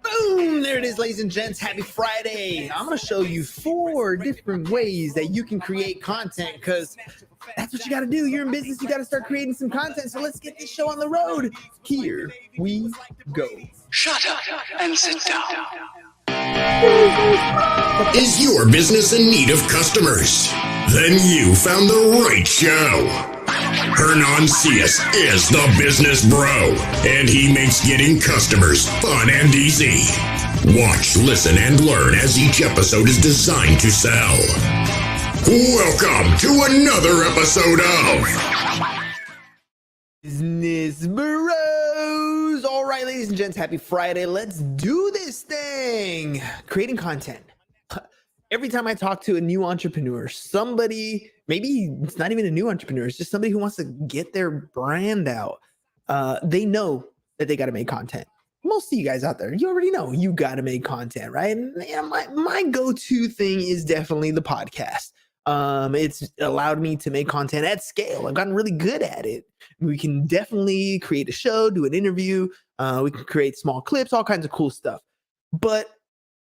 Boom! There it is, ladies and gents. Happy Friday. I'm going to show you 4 different ways that you can create content because that's what you got to do. You're in business. You got to start creating some content. So let's get this show on the road. Here we go. Shut up and sit down. Is your business in need of customers? Then you found the right show. Hernan Cias is the business bro, and he makes getting customers fun and easy. Watch, listen, and learn as each episode is designed to sell. Welcome to another episode of Business Bros. All right, ladies and gents, happy Friday. Let's do this thing. Creating content. Every time I talk to a new entrepreneur, somebody, maybe it's not even a new entrepreneur, it's just somebody who wants to get their brand out. They know that they got to make content. Most of you guys out there, you already know you got to make content, right? And yeah, my go-to thing is definitely the podcast. It's allowed me to make content at scale. I've gotten really good at it. We can definitely create a show, do an interview. We can create small clips, all kinds of cool stuff. But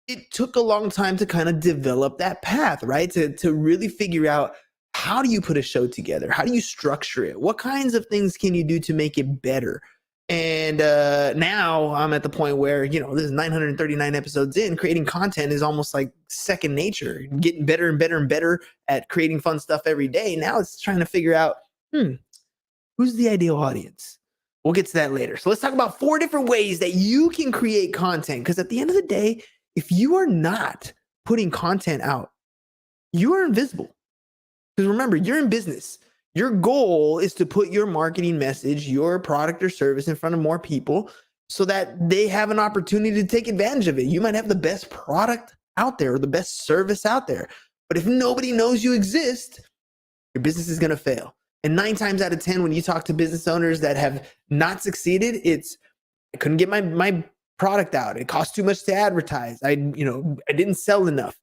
it took a long time to kind of develop that path, right? To really figure out, how do you put a show together? How do you structure it? What kinds of things can you do to make it better? And now I'm at the point where, this is 939 episodes in, creating content is almost like second nature, getting better and better and better at creating fun stuff every day. Now it's trying to figure out, who's the ideal audience? We'll get to that later. So let's talk about 4 different ways that you can create content. Because at the end of the day, if you are not putting content out, you are invisible. Because remember, you're in business. Your goal is to put your marketing message, your product or service in front of more people so that they have an opportunity to take advantage of it. You might have the best product out there or the best service out there. But if nobody knows you exist, your business is going to fail. And 9 times out of 10, when you talk to business owners that have not succeeded, it's, I couldn't get my product out. It costs too much to advertise. I didn't sell enough.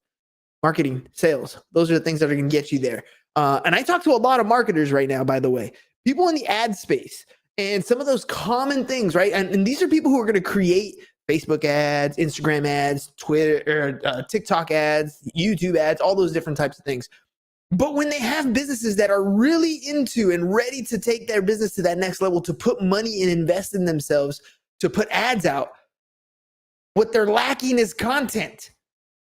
Marketing, sales, those are the things that are going to get you there. And I talk to a lot of marketers right now, by the way, people in the ad space, and some of those common things, right? And these are people who are going to create Facebook ads, Instagram ads, Twitter, TikTok ads, YouTube ads, all those different types of things. But when they have businesses that are really into and ready to take their business to that next level, to put money and invest in themselves, to put ads out, what they're lacking is content.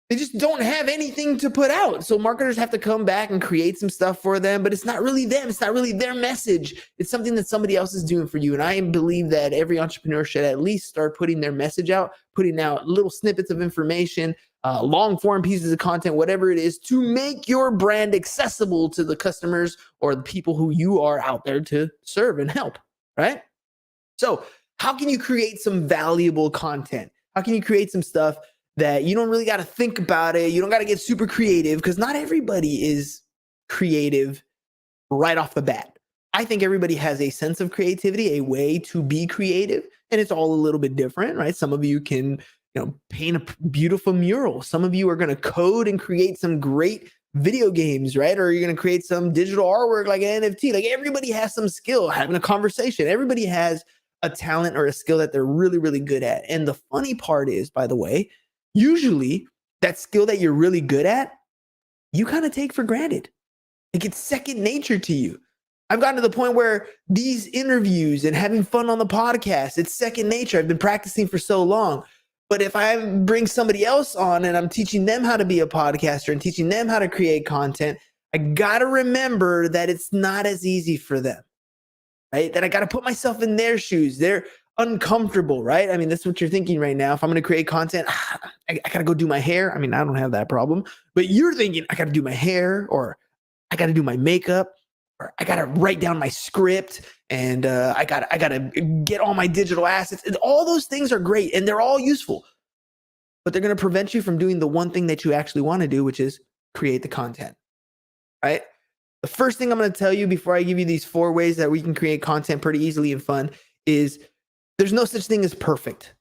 They just don't have anything to put out. So marketers have to come back and create some stuff for them, but it's not really them. It's not really their message. It's something that somebody else is doing for you. And I believe that every entrepreneur should at least start putting their message out, putting out little snippets of information, long form pieces of content, whatever it is, to make your brand accessible to the customers or the people who you are out there to serve and help, right? So how can you create some valuable content? How can you create some stuff that you don't really got to think about it? You don't got to get super creative, because not everybody is creative right off the bat. I think everybody has a sense of creativity, a way to be creative, and it's all a little bit different, right? Some of you can, paint a beautiful mural. Some of you are going to code and create some great video games, right? Or you're going to create some digital artwork like an NFT. Like, everybody has some skill, having a conversation. Everybody has a talent or a skill that they're really, really good at. And the funny part is, by the way, usually that skill that you're really good at, you kind of take for granted. Like, it's second nature to you. I've gotten to the point where these interviews and having fun on the podcast, it's second nature. I've been practicing for so long. But if I bring somebody else on and I'm teaching them how to be a podcaster and teaching them how to create content, I got to remember that it's not as easy for them, right? That I got to put myself in their shoes. They're uncomfortable, right? I mean, that's what you're thinking right now. If I'm going to create content, I got to go do my hair. I mean, I don't have that problem, but you're thinking I got to do my hair, or I got to do my makeup, or I got to write down my script, and I got to get all my digital assets. And all those things are great and they're all useful, but they're going to prevent you from doing the one thing that you actually want to do, which is create the content, right? The first thing I'm going to tell you before I give you these 4 ways that we can create content pretty easily and fun is there's no such thing as perfect.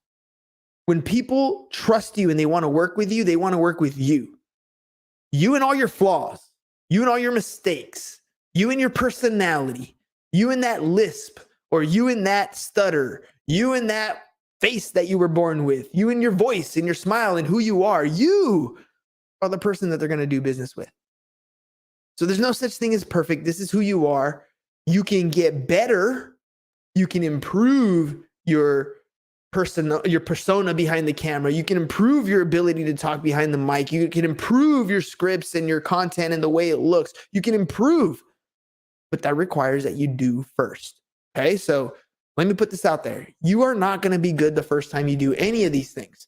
When people trust you and they want to work with you, they want to work with you. You and all your flaws, you and all your mistakes, you and your personality, you and that lisp, or you and that stutter, you and that face that you were born with, you and your voice and your smile and who you are. You are the person that they're going to do business with. So there's no such thing as perfect. This is who you are. You can get better. You can improve your persona behind the camera. You can improve your ability to talk behind the mic. You can improve your scripts and your content and the way it looks. You can improve, but that requires that you do first. Okay, so let me put this out there. You are not going to be good the first time you do any of these things.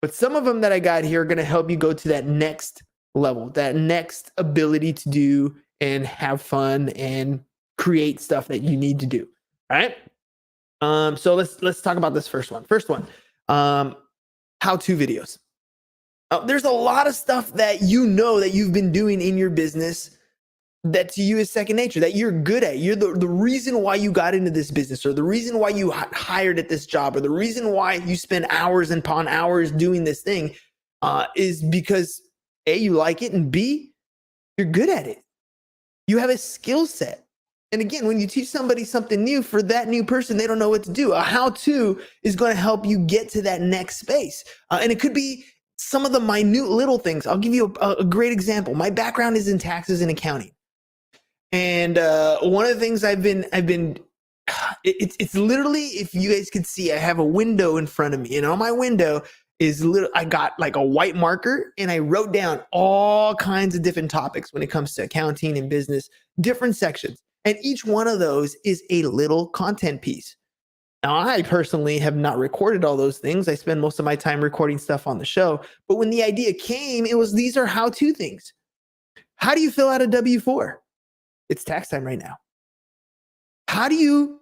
But some of them that I got here are going to help you go to that next level, that next ability to do and have fun and create stuff that you need to do. All right. So let's talk about this first one. First one, how-to videos. There's a lot of stuff that you know that you've been doing in your business that to you is second nature, that you're good at. You're the reason why you got into this business, or the reason why you hired at this job, or the reason why you spend hours upon hours doing this thing is because A, you like it, and B, you're good at it. You have a skill set. And again, when you teach somebody something new, for that new person, they don't know what to do. A how-to is going to help you get to that next space. And it could be some of the minute little things. I'll give you a great example. My background is in taxes and accounting. And one of the things it's literally, if you guys could see, I have a window in front of me, and on my window I got like a white marker, and I wrote down all kinds of different topics when it comes to accounting and business, different sections. And each one of those is a little content piece. Now, I personally have not recorded all those things. I spend most of my time recording stuff on the show. But when the idea came, these are how-to things. How do you fill out a W-4? It's tax time right now. How do you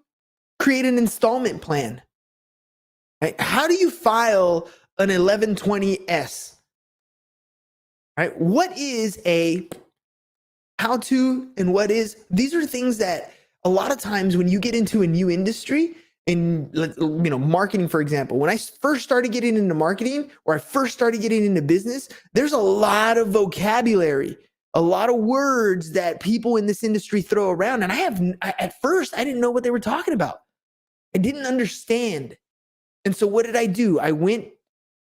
create an installment plan? Right? How do you file an 1120S? Right? What is a how-to and these are things that a lot of times when you get into a new industry, in marketing, for example, when I first started getting into marketing, or I first started getting into business, there's a lot of vocabulary, a lot of words that people in this industry throw around. And at first, I didn't know what they were talking about. I didn't understand. And so what did I do? I went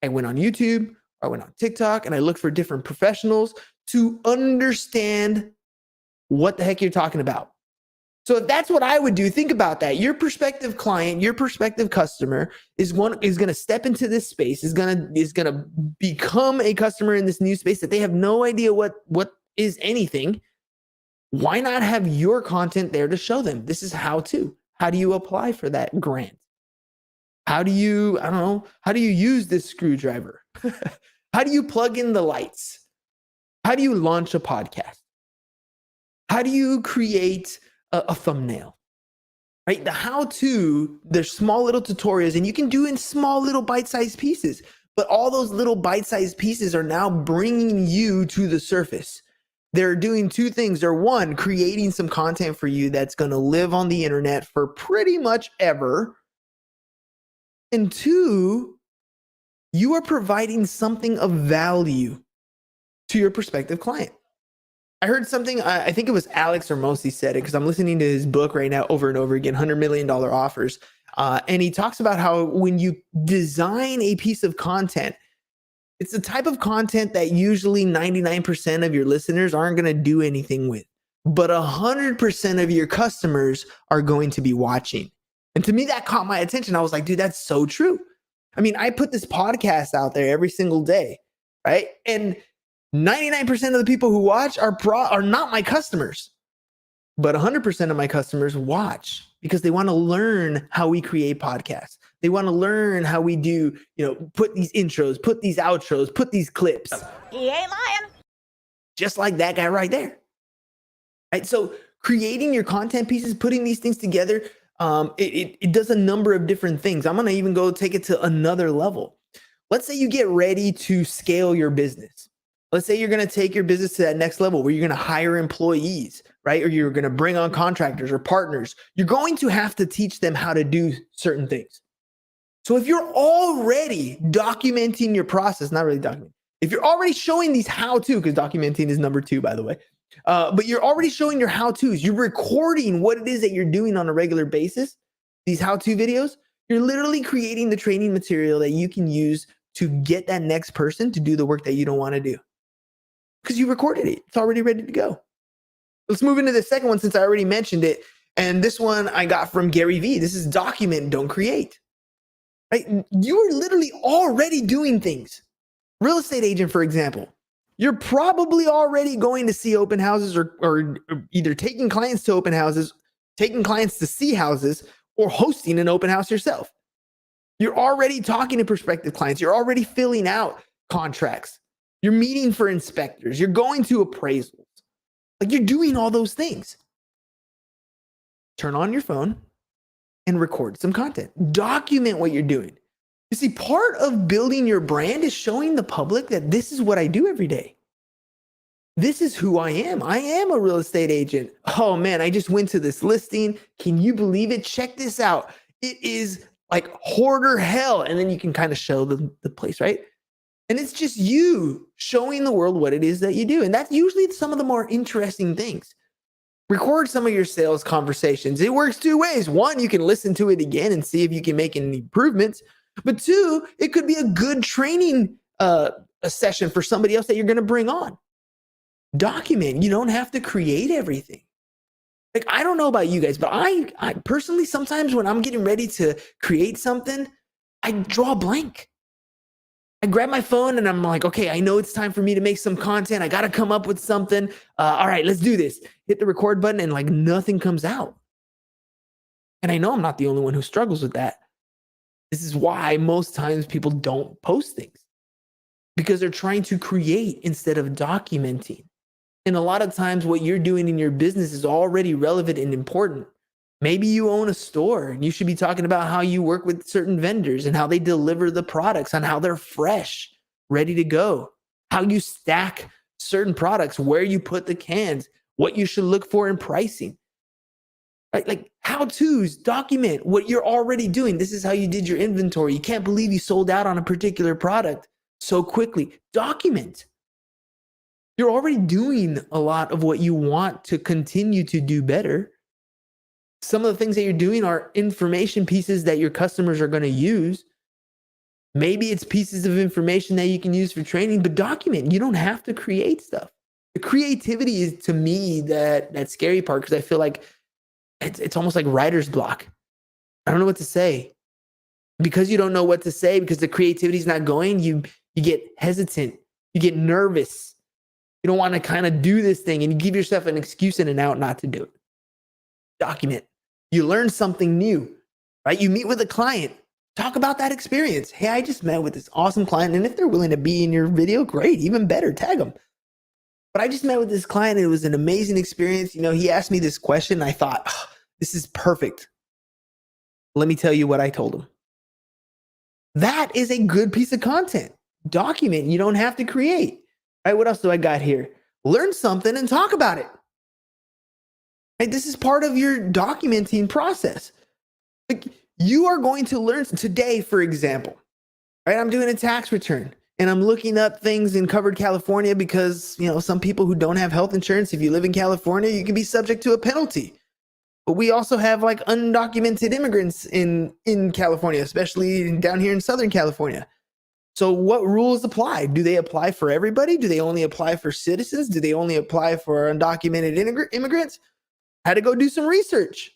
on YouTube, I went on TikTok, and I looked for different professionals to understand what the heck you're talking about. So if that's what I would do, think about that. Your prospective client, your prospective customer is going to step into this space, is going to become a customer in this new space that they have no idea what is anything. Why not have your content there to show them? This is how to. How do you apply for that grant? How do you use this screwdriver? How do you plug in the lights? How do you launch a podcast? How do you create a thumbnail? Right? The how-to, there's small little tutorials, and you can do in small little bite-sized pieces. But all those little bite-sized pieces are now bringing you to the surface. They're doing two things. They're, one, creating some content for you that's going to live on the internet for pretty much ever. And two, you are providing something of value to your prospective client. I heard something, I think it was Alex Hormozi said it, because I'm listening to his book right now over and over again, $100 million offers. And he talks about how when you design a piece of content, it's the type of content that usually 99% of your listeners aren't going to do anything with, but 100% of your customers are going to be watching. And to me, that caught my attention. I was like, dude, that's so true. I mean, I put this podcast out there every single day, right? And 99% of the people who watch are not my customers, but 100% of my customers watch because they want to learn how we create podcasts. They want to learn how we do, put these intros, put these outros, put these clips. He ain't lying. Just like that guy right there. Right? So creating your content pieces, putting these things together, it does a number of different things. I'm going to even go take it to another level. Let's say you get ready to scale your business. Let's say you're going to take your business to that next level where you're going to hire employees, right? Or you're going to bring on contractors or partners. You're going to have to teach them how to do certain things. So if you're already documenting your process, not really documenting, if you're already showing these how-to, because documenting is number 2, by the way, but you're already showing your how-tos, you're recording what it is that you're doing on a regular basis, these how-to videos, You're literally creating the training material that you can use to get that next person to do the work that you don't want to do. Because you recorded it. It's already ready to go. Let's move into the second one since I already mentioned it. And this one I got from Gary Vee. This is document, don't create. Right? You are literally already doing things. Real estate agent, for example. You're probably already going to see open houses or either taking clients to open houses, taking clients to see houses, or hosting an open house yourself. You're already talking to prospective clients. You're already filling out contracts. You're meeting for inspectors. You're going to appraisals. Like, you're doing all those things. Turn on your phone and record some content. Document what you're doing. You see, part of building your brand is showing the public that this is what I do every day. This is who I am. I am a real estate agent. Oh man, I just went to this listing. Can you believe it? Check this out. It is like hoarder hell. And then you can kind of show the place, right? And it's just you showing the world what it is that you do. And that's usually some of the more interesting things. Record some of your sales conversations. It works two ways. One, you can listen to it again and see if you can make any improvements. But two, it could be a good training a session for somebody else that you're going to bring on. Document. You don't have to create everything. Like, I don't know about you guys, but I personally, sometimes when I'm getting ready to create something, I draw a blank. I grab my phone and I'm like, okay, I know it's time for me to make some content. I got to come up with something. All right, let's do this. Hit the record button and like nothing comes out. And I know I'm not the only one who struggles with that. This is why most times people don't post things, because they're trying to create instead of documenting. And a lot of times what you're doing in your business is already relevant and important. Maybe you own a store and you should be talking about how you work with certain vendors and how they deliver the products, and how they're fresh, ready to go, how you stack certain products, where you put the cans, what you should look for in pricing. Right? Like, how-tos, document what you're already doing. This is how you did your inventory. You can't believe you sold out on a particular product so quickly. Document. You're already doing a lot of what you want to continue to do better. Some of the things that you're doing are information pieces that your customers are going to use. Maybe it's pieces of information that you can use for training, but document. You don't have to create stuff. The creativity is, to me, that scary part, because I feel like it's almost like writer's block. I don't know what to say. Because you don't know what to say, because the creativity is not going, you get hesitant. You get nervous. You don't want to kind of do this thing, and you give yourself an excuse and an out not to do it. Document. You learn something new, right? You meet with a client. Talk about that experience. Hey, I just met with this awesome client, and if they're willing to be in your video, great, even better, tag them. But I just met with this client, and it was an amazing experience. You know, he asked me this question, and I thought, oh, this is perfect. Let me tell you what I told him. That is a good piece of content. Document. You don't have to create. All right, what else do I got here? Learn something and talk about it. Right, this is part of your documenting process. Like, you are going to learn today, for example. Right, I'm doing a tax return. And I'm looking up things in covered California because, you know, some people who don't have health insurance, if you live in California, you can be subject to a penalty. But we also have like undocumented immigrants in California, especially down here in Southern California. So what rules apply? Do they apply for everybody? Do they only apply for citizens? Do they only apply for undocumented immigrants? I had to go do some research.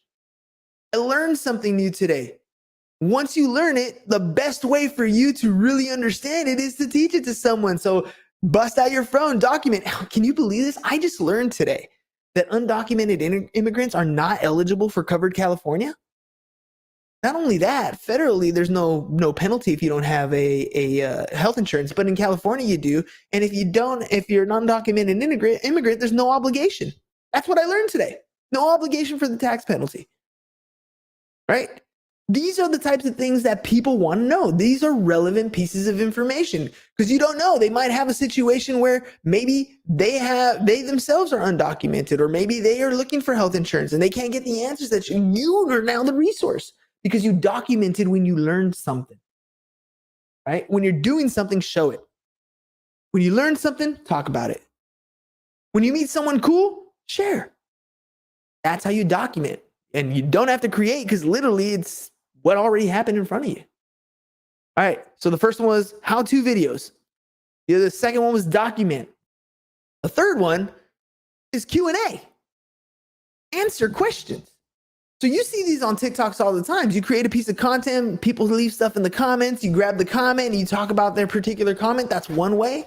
I learned something new today. Once you learn it, the best way for you to really understand it is to teach it to someone. So bust out your phone, document. Can you believe this? I just learned today that undocumented immigrants are not eligible for covered California. Not only that, federally, there's no penalty if you don't have a health insurance, but in California you do. And if you're an undocumented immigrant, there's no obligation. That's what I learned today. No obligation for the tax penalty, right? These are the types of things that people want to know. These are relevant pieces of information, because you don't know. They might have a situation where maybe they themselves are undocumented, or maybe they are looking for health insurance and they can't get the answers that you are now the resource because you documented when you learned something, right? When you're doing something, show it. When you learn something, talk about it. When you meet someone cool, share. That's how you document. And you don't have to create, because literally it's what already happened in front of you. All right. So the first one was how-to videos. The second one was document. The third one is Q&A. Answer questions. So you see these on TikToks all the time. You create a piece of content, people leave stuff in the comments, you grab the comment and you talk about their particular comment. That's one way.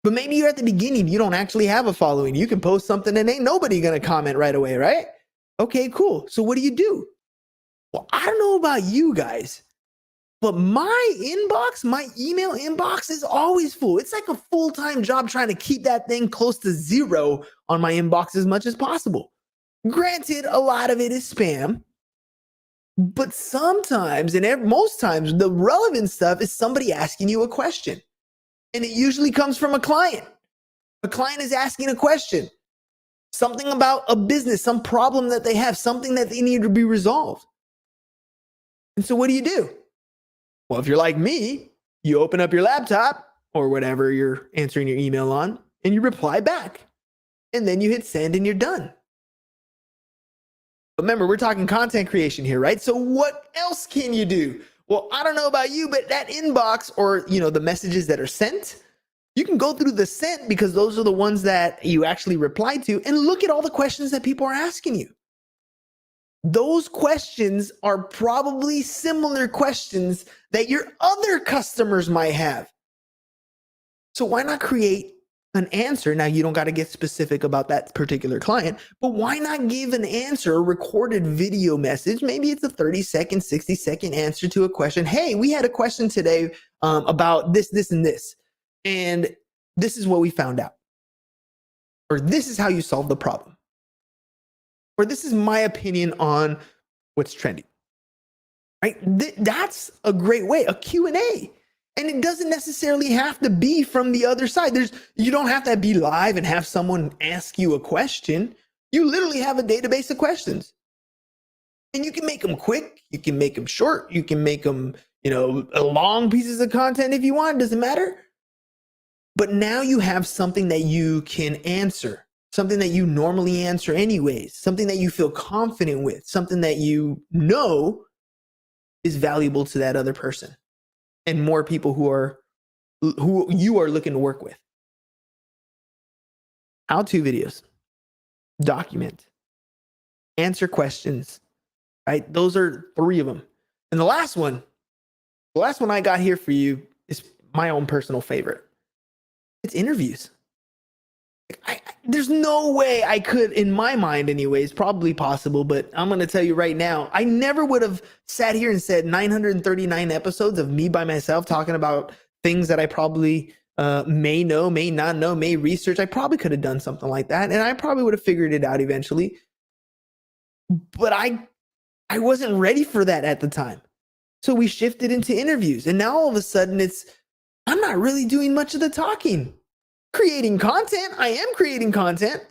But maybe you're at the beginning, you don't actually have a following. You can post something and ain't nobody gonna comment right away, right? Okay, cool. So what do? Well, I don't know about you guys, but my inbox, my email inbox is always full. It's like a full-time job trying to keep that thing close to zero on my inbox as much as possible. Granted, a lot of it is spam, but sometimes, and most times, the relevant stuff is somebody asking you a question. And it usually comes from a client. A client is asking a question, something about a business, some problem that they have, something that they need to be resolved. And so what do? Well, if you're like me, you open up your laptop or whatever you're answering your email on, and you reply back. And then you hit send and you're done. But remember, we're talking content creation here, right? So what else can you do? Well, I don't know about you, but that inbox or, the messages that are sent, you can go through the sent because those are the ones that you actually reply to and look at all the questions that people are asking you. Those questions are probably similar questions that your other customers might have. So why not create an answer? Now, you don't got to get specific about that particular client, but why not give an answer, a recorded video message? Maybe it's a 30-second, 60-second answer to a question. Hey, we had a question today about this, this, and this. And this is what we found out. Or this is how you solve the problem. Or this is my opinion on what's trending. Right? That's a great way, a Q&A. And it doesn't necessarily have to be from the other side. You don't have to be live and have someone ask you a question. You literally have a database of questions. And you can make them quick. You can make them short. You can make them, long pieces of content if you want. It doesn't matter. But now you have something that you can answer, something that you normally answer anyways, something that you feel confident with, something that you know is valuable to that other person. And more people who you are looking to work with. How-to videos, document, answer questions, right? Those are 3 of them. And the last one I got here for you is my own personal favorite. It's interviews. There's no way I could, in my mind anyways, probably possible, but I'm going to tell you right now, I never would have sat here and said 939 episodes of me by myself talking about things that I probably may know, may not know, may research. I probably could have done something like that, and I probably would have figured it out eventually. But I wasn't ready for that at the time. So we shifted into interviews, and now all of a sudden I'm not really doing much of the talking. Creating content. I am creating content,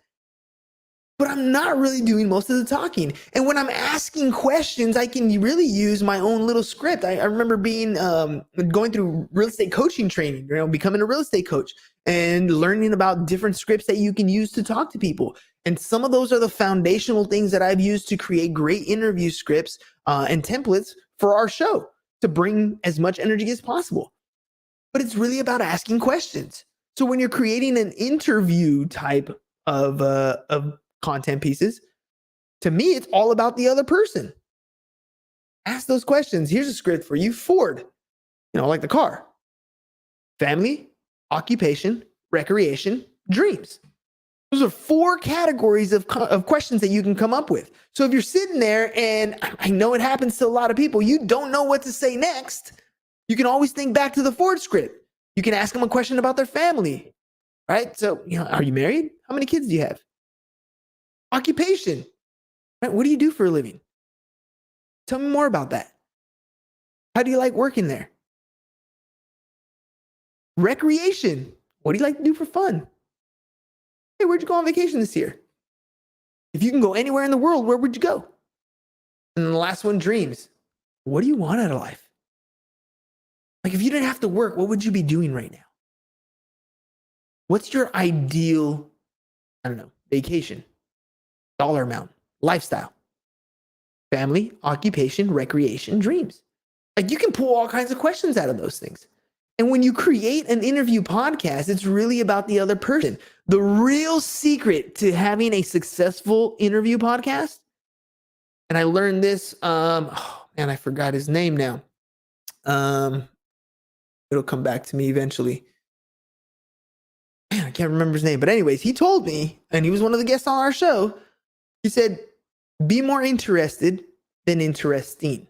but I'm not really doing most of the talking. And when I'm asking questions, I can really use my own little script. I remember going through real estate coaching training, becoming a real estate coach and learning about different scripts that you can use to talk to people. And some of those are the foundational things that I've used to create great interview scripts and templates for our show to bring as much energy as possible. But it's really about asking questions. So when you're creating an interview type of content pieces, to me, it's all about the other person. Ask those questions. Here's a script for you. Ford, like the car. Family, occupation, recreation, dreams. Those are 4 categories of questions that you can come up with. So if you're sitting there, and I know it happens to a lot of people, you don't know what to say next, you can always think back to the Ford script. You can ask them a question about their family, right? So, are you married? How many kids do you have? Occupation, right? What do you do for a living? Tell me more about that. How do you like working there? Recreation, what do you like to do for fun? Hey, where'd you go on vacation this year? If you can go anywhere in the world, where would you go? And then the last one, dreams. What do you want out of life? Like, if you didn't have to work, what would you be doing right now? What's your ideal, vacation, dollar amount, lifestyle? family, occupation, recreation, dreams. Like you can pull all kinds of questions out of those things. And when you create an interview podcast, it's really about the other person. The real secret to having a successful interview podcast, and I learned this, and I forgot his name now. It'll come back to me eventually. Man, I can't remember his name. But anyways, he told me, and he was one of the guests on our show, he said, be more interested than interesting.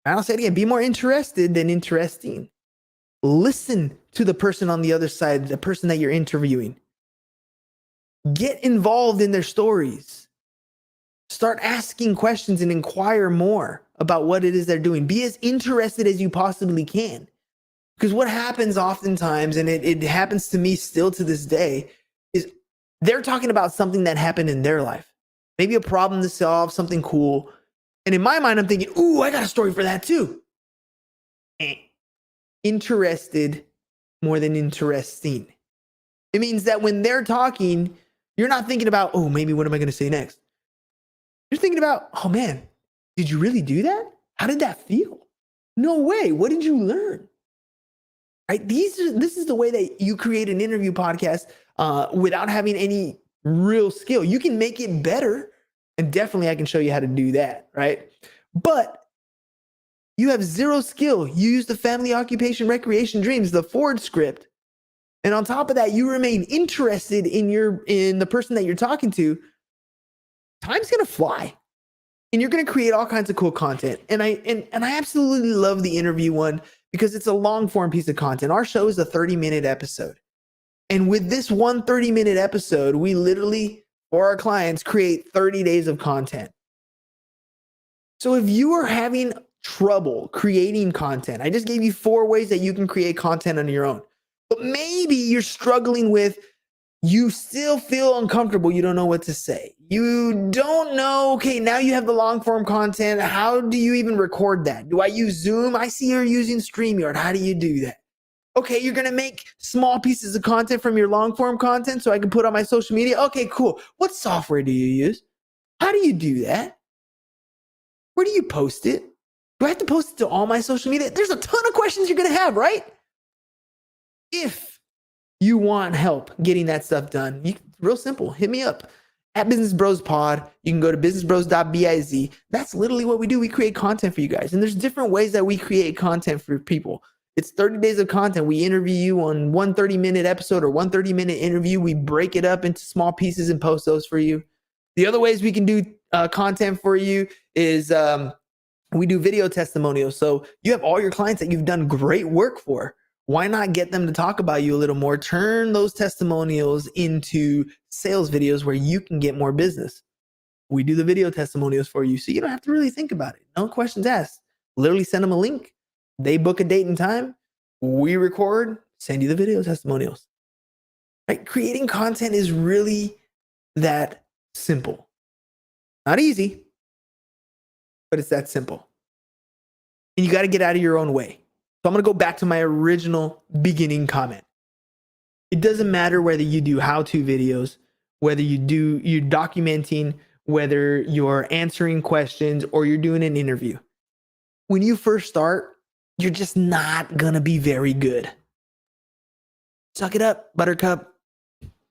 And I'll say it again, be more interested than interesting. Listen to the person on the other side, the person that you're interviewing. Get involved in their stories. Start asking questions and inquire more about what it is they're doing. Be as interested as you possibly can. Because what happens oftentimes, and it happens to me still to this day, is they're talking about something that happened in their life. Maybe a problem to solve, something cool. And in my mind, I'm thinking, ooh, I got a story for that too. Interested more than interesting. It means that when they're talking, you're not thinking about, oh, maybe what am I going to say next? You're thinking about, oh man, did you really do that? How did that feel? No way. What did you learn? Right? This is the way that you create an interview podcast without having any real skill. You can make it better, and definitely I can show you how to do that, right? But you have zero skill. You use the family, occupation, recreation, dreams, the Ford script. And on top of that, you remain interested in the person that you're talking to. Time's going to fly. And you're going to create all kinds of cool content. And I absolutely love the interview one because it's a long form piece of content. Our show is a 30-minute episode. And with this one 30-minute episode, we literally, for our clients, create 30 days of content. So if you are having trouble creating content, I just gave you 4 ways that you can create content on your own. But maybe you're struggling with, you still feel uncomfortable. You don't know what to say. You don't know, okay, now you have the long form content. How do you even record that? Do I use Zoom? I see you're using StreamYard. How do you do that? Okay, you're going to make small pieces of content from your long form content so I can put on my social media. Okay, cool. What software do you use? How do you do that? Where do you post it? Do I have to post it to all my social media? There's a ton of questions you're going to have, right? If you want help getting that stuff done, real simple, hit me up at Business Bros Pod. You can go to businessbros.biz. That's literally what we do. We create content for you guys. And there's different ways that we create content for people. It's 30 days of content. We interview you on one 30-minute episode or one 30-minute interview. We break it up into small pieces and post those for you. The other ways we can do content for you is we do video testimonials. So you have all your clients that you've done great work for. Why not get them to talk about you a little more? Turn those testimonials into sales videos where you can get more business. We do the video testimonials for you, so you don't have to really think about it. No questions asked. Literally send them a link. They book a date and time. We record, send you the video testimonials. Right? Creating content is really that simple. Not easy, but it's that simple. And you got to get out of your own way. So I'm going to go back to my original beginning comment. It doesn't matter whether you do how-to videos, whether you're documenting, whether you're answering questions, or you're doing an interview. When you first start, you're just not going to be very good. Suck it up, buttercup.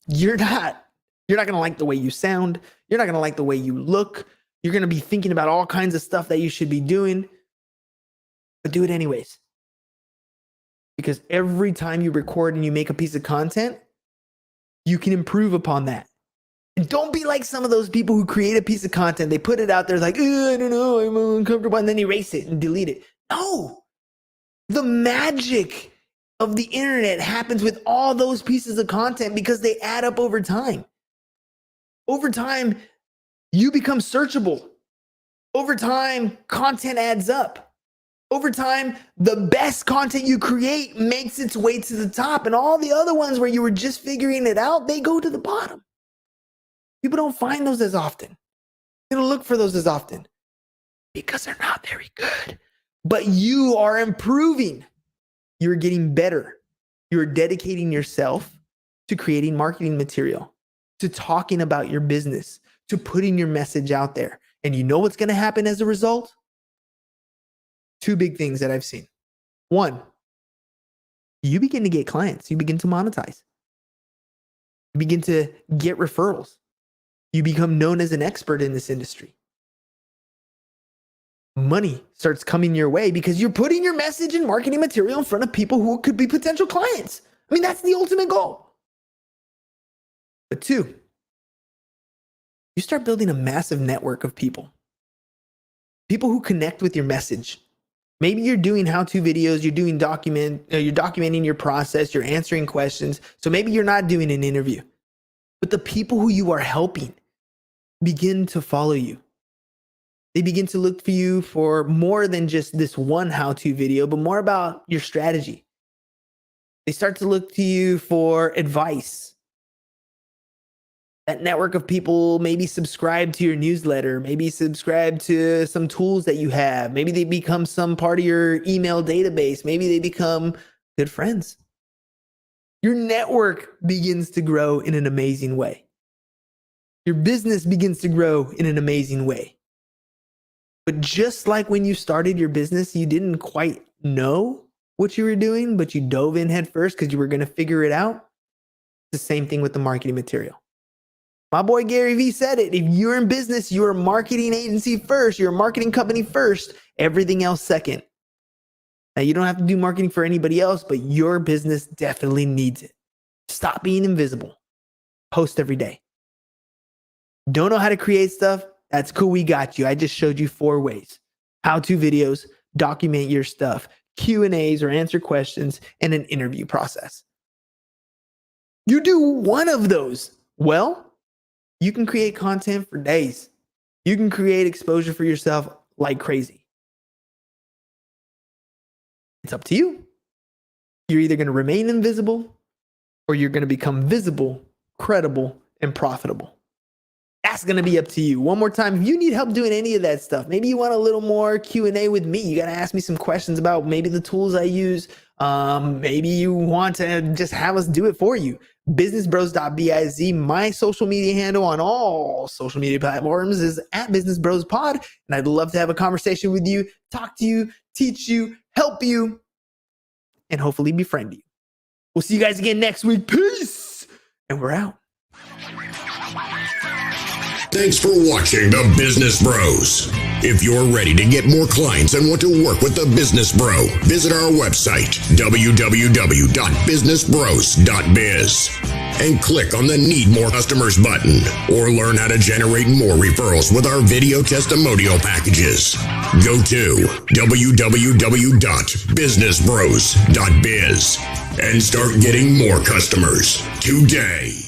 You're not going to like the way you sound. You're not going to like the way you look. You're going to be thinking about all kinds of stuff that you should be doing, but do it anyways. Because every time you record and you make a piece of content, you can improve upon that. And don't be like some of those people who create a piece of content. They put it out there like, I don't know, I'm uncomfortable, and then erase it and delete it. No. The magic of the internet happens with all those pieces of content because they add up over time. Over time, you become searchable. Over time, content adds up. Over time, the best content you create makes its way to the top, and all the other ones where you were just figuring it out, they go to the bottom. People don't find those as often. They don't look for those as often because they're not very good. But you are improving. You're getting better. You're dedicating yourself to creating marketing material, to talking about your business, to putting your message out there. And you know what's going to happen as a result? Two big things that I've seen. One, you begin to get clients. You begin to monetize. You begin to get referrals. You become known as an expert in this industry. Money starts coming your way because you're putting your message and marketing material in front of people who could be potential clients. I mean, that's the ultimate goal. But two, you start building a massive network of people who connect with your message. Maybe you're doing how-to videos, you're documenting your process, you're answering questions. So maybe you're not doing an interview, but the people who you are helping begin to follow you. They begin to look for you for more than just this one how-to video, but more about your strategy. They start to look to you for advice. That network of people maybe subscribe to your newsletter, maybe subscribe to some tools that you have. Maybe they become some part of your email database. Maybe they become good friends. Your network begins to grow in an amazing way. Your business begins to grow in an amazing way. But just like when you started your business, you didn't quite know what you were doing, but you dove in head first because you were going to figure it out. It's the same thing with the marketing material. My boy Gary Vee said it. If you're in business, you're a marketing agency first. You're a marketing company first. Everything else second. Now, you don't have to do marketing for anybody else, but your business definitely needs it. Stop being invisible. Post every day. Don't know how to create stuff? That's cool. We got you. I just showed you 4 ways. How-to videos, document your stuff, Q&As or answer questions, and an interview process. You do one of those well, you can create content for days. You can create exposure for yourself like crazy. It's up to you. You're either going to remain invisible or you're going to become visible, credible, and profitable. That's going to be up to you. One more time, if you need help doing any of that stuff, maybe you want a little more Q&A with me. You got to ask me some questions about maybe the tools I use. Maybe you want to just have us do it for you. businessbros.biz. My social media handle on all social media platforms is @businessbrospod. And I'd love to have a conversation with you, talk to you, teach you, help you, and hopefully befriend you. We'll see you guys again next week. Peace. And we're out. Thanks for watching The Business Bros. If you're ready to get more clients and want to work with the Business Bro, visit our website, www.businessbros.biz, and click on the Need More Customers button, or learn how to generate more referrals with our video testimonial packages. Go to www.businessbros.biz and start getting more customers today.